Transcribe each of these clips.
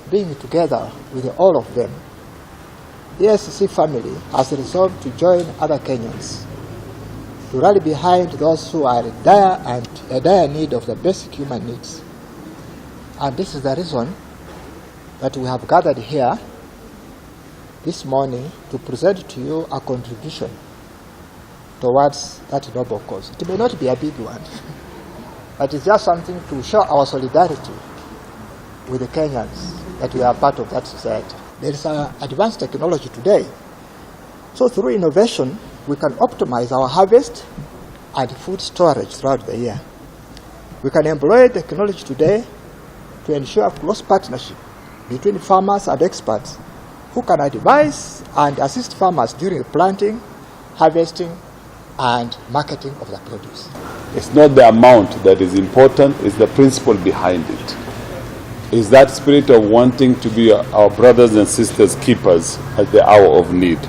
being together with all of them, the EACC family has resolved to join other Kenyans to rally behind those who are in dire need of the basic human needs. And this is the reason that we have gathered here this morning to present to you a contribution towards that noble cause. It may not be a big one, but it's just something to show our solidarity with the Kenyans, that we are part of that society. There is advanced technology today. So through innovation, we can optimize our harvest and food storage throughout the year. We can employ technology today to ensure close partnership between farmers and experts who can advise and assist farmers during planting, harvesting, and marketing of the produce. It's not the amount that is important, it's the principle behind it. It's that spirit of wanting to be our brothers and sisters keepers at the hour of need.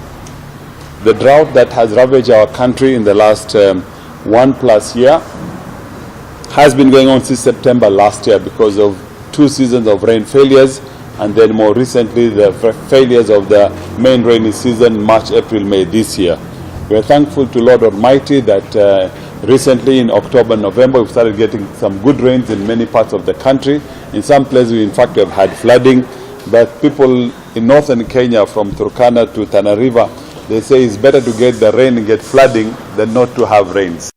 The drought that has ravaged our country in the last 1+ year has been going on since September last year because of 2 seasons of rain failures, and then more recently the failures of the main rainy season, March, April, May this year. We are thankful to Lord Almighty that recently in October, November, we've started getting some good rains in many parts of the country. In some places, we in fact have had flooding, but people in northern Kenya from Turkana to Tana River, they say it's better to get the rain and get flooding than not to have rains.